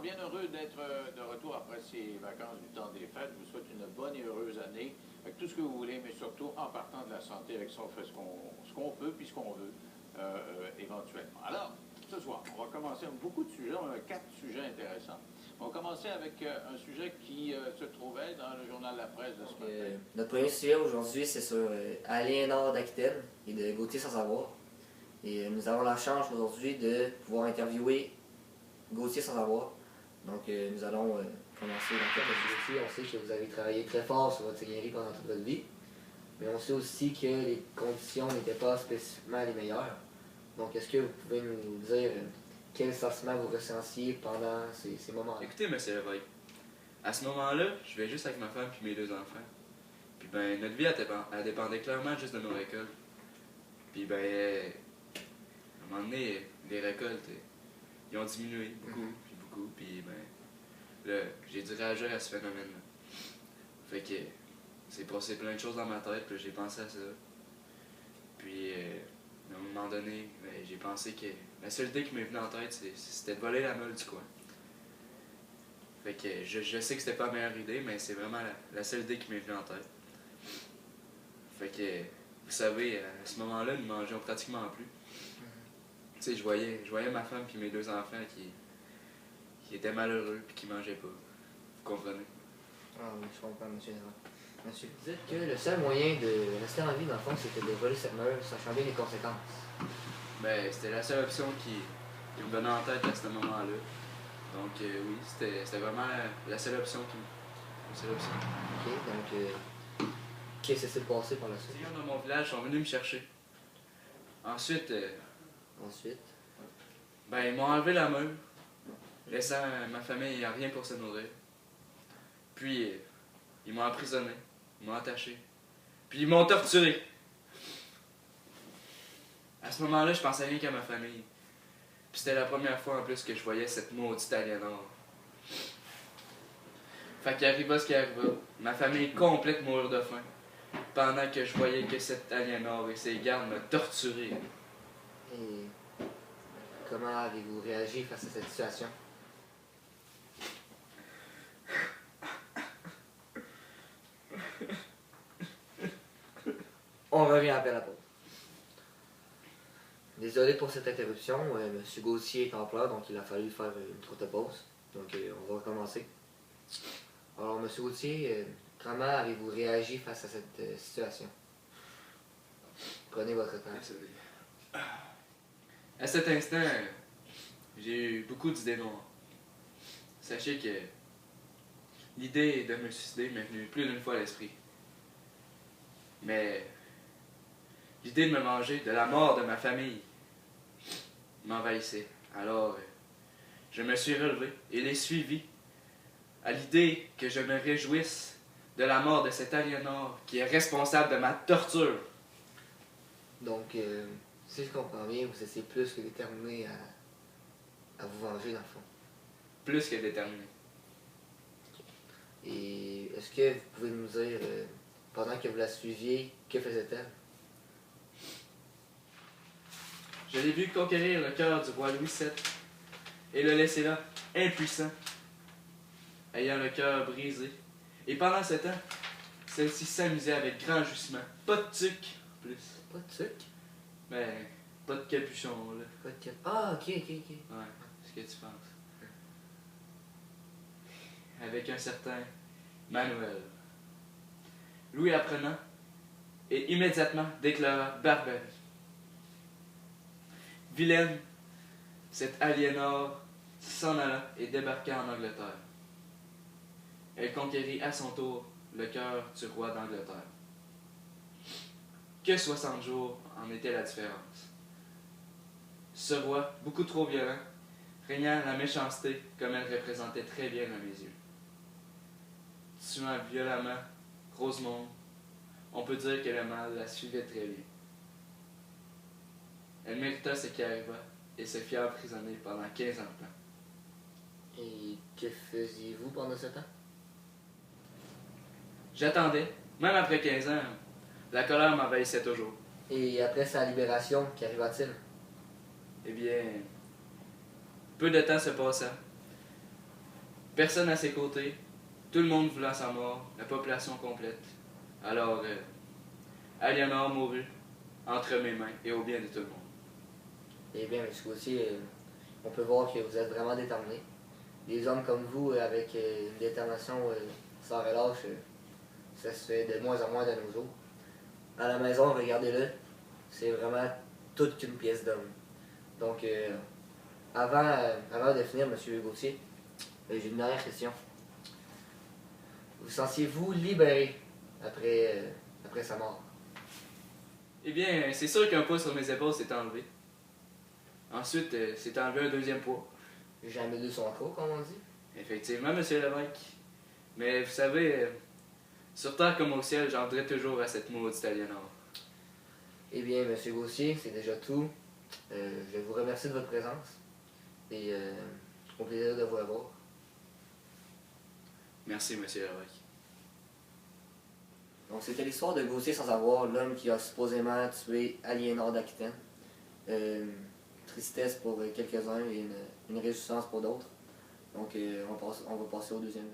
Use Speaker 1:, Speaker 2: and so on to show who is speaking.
Speaker 1: bien heureux d'être de retour après ces vacances du temps des fêtes. Je vous souhaite une bonne et heureuse année, avec tout ce que vous voulez, mais surtout en partant de la santé, avec ça on fait ce qu'on peut, puis ce qu'on veut, éventuellement. Alors, ce soir, on va commencer avec beaucoup de sujets, on a 4 sujets intéressants. On va commencer avec un sujet qui se trouvait dans le journal La Presse de ce matin.
Speaker 2: Notre premier sujet aujourd'hui, c'est sur Aliénor d'Aquitaine et de Gauthier sans savoir. Et nous avons la chance aujourd'hui de pouvoir interviewer Gauthier sans savoir. Donc nous allons commencer dans quelques minutes. On sait que vous avez travaillé très fort sur votre seigneurie pendant toute votre vie, mais on sait aussi que les conditions n'étaient pas spécifiquement les meilleures. Donc est-ce que vous pouvez nous dire quel sentiment vous ressentiez pendant ces moments-là?
Speaker 3: Écoutez, monsieur l'évêque, à ce moment-là, je vais juste avec ma femme puis mes 2 enfants. Puis ben, notre vie, elle dépendait clairement juste de nos récoltes. Puis ben, à un moment donné, les récoltes, ils ont diminué beaucoup, puis beaucoup, puis ben, là, j'ai dû réagir à ce phénomène-là. Fait que, c'est passé plein de choses dans ma tête, puis j'ai pensé à ça. Puis, à un moment donné, ben, j'ai pensé que la seule idée qui m'est venue en tête, c'était de voler la meule du coin. Fait que je sais que c'était pas la meilleure idée, mais c'est vraiment la seule idée qui m'est venue en tête. Fait que, vous savez, à ce moment-là, nous mangeons pratiquement plus. Tu sais, je voyais ma femme puis mes 2 enfants qui étaient malheureux puis qui mangeaient pas. Vous comprenez?
Speaker 2: Ah oui, je comprends, monsieur Néron. Monsieur, vous dites que le seul moyen de rester en vie, dans le fond, c'était de voler cette meule, sachant bien les conséquences.
Speaker 3: Ben, c'était la seule option qui me venait en tête à ce moment-là. Donc, oui, c'était vraiment la seule option la seule option.
Speaker 2: Ok, donc, qu'est-ce qui s'est passé par la suite?
Speaker 3: Les gens dans mon village sont venus me chercher. Ensuite,
Speaker 2: Ensuite?
Speaker 3: ben, ils m'ont enlevé la meule, laissant ma famille à rien pour se nourrir. Puis, ils m'ont emprisonné, ils m'ont attaché. Puis, ils m'ont torturé. À ce moment-là, je pensais rien qu'à ma famille. Puis c'était la première fois en plus que je voyais cette maudite Aliénor. Fait qu'il arriva ce qui arriva. Ma famille complète mourir de faim. Pendant que je voyais que cette Aliénor et ses gardes me torturaient.
Speaker 2: Et comment avez-vous réagi face à cette situation? On revient après la pause. Désolé pour cette interruption, Monsieur Gauthier est en pleurs, donc il a fallu faire une courte pause. Donc on va recommencer. Alors Monsieur Gauthier, comment avez-vous réagi face à cette situation? Prenez votre temps.
Speaker 3: Désolé. À cet instant, j'ai eu beaucoup d'idées noires. Sachez que l'idée de me suicider m'est venue plus d'une fois à l'esprit. Mais l'idée de me manger de la mort de ma famille m'envahissait. Alors, je me suis relevé et l'ai suivi à l'idée que je me réjouisse de la mort de cette Aliénor qui est responsable de ma torture.
Speaker 2: Donc, si je comprends bien, vous étiez plus que déterminé à vous venger dans le fond.
Speaker 3: Plus que déterminé.
Speaker 2: Et est-ce que vous pouvez nous dire, pendant que vous la suiviez, que faisait-elle?
Speaker 3: Je l'ai vu conquérir le cœur du roi Louis VII et le laisser là, impuissant, ayant le cœur brisé. Et pendant ce temps, celle-ci s'amusait avec grand jouissement. Pas de tuc, en plus.
Speaker 2: Pas de sucre?
Speaker 3: Mais pas de capuchon, là.
Speaker 2: Pas de cap. Ah, ok.
Speaker 3: Ouais, ce que tu penses. Avec un certain Manuel. Louis apprenant et immédiatement déclara barbarie. Vilaine, cette Aliénor s'en alla et débarqua en Angleterre. Elle conquérit à son tour le cœur du roi d'Angleterre. Que 60 jours en était la différence. Ce roi, beaucoup trop violent, régnant la méchanceté comme elle représentait très bien à mes yeux. Tuant violemment Rosemonde, on peut dire que le mal la suivait très bien. Elle mérita ce qui arriva et se fit emprisonner pendant 15 ans de temps.
Speaker 2: Et que faisiez-vous pendant ce temps?
Speaker 3: J'attendais, même après 15 ans, la colère m'envahissait toujours.
Speaker 2: Et après sa libération, qu'arriva-t-il?
Speaker 3: Eh bien, peu de temps se passa. personne à ses côtés, tout le monde voulant sa mort, la population complète. Alors, Aliénor mourut entre mes mains et au bien de tout le monde.
Speaker 2: Eh bien, M. Gauthier, on peut voir que vous êtes vraiment déterminé. Des hommes comme vous, avec une détermination sans relâche, ça se fait de moins en moins de nos jours. À la maison, regardez-le, c'est vraiment toute qu'une pièce d'homme. Donc, avant de finir, M. Gauthier, j'ai une dernière question. Vous sentiez-vous libéré après sa mort?
Speaker 3: Eh bien, c'est sûr qu'un poids sur mes épaules s'est enlevé. Ensuite, s'est enlevé un deuxième poids.
Speaker 2: Jamais de son corps, comme on dit.
Speaker 3: Effectivement, monsieur l'évêque. Mais vous savez, sur terre comme au ciel, j'entrerai toujours à cette maudite Aliénor.
Speaker 2: Eh bien, M. Gauthier, c'est déjà tout. Je vous remercie de votre présence et au plaisir de vous revoir.
Speaker 3: Merci, monsieur l'évêque.
Speaker 2: Donc, c'était l'histoire de Gauthier sans savoir, l'homme qui a supposément tué Aliénor d'Aquitaine. Tristesse pour quelques-uns et une réjouissance pour d'autres. Donc, on va passer au deuxième.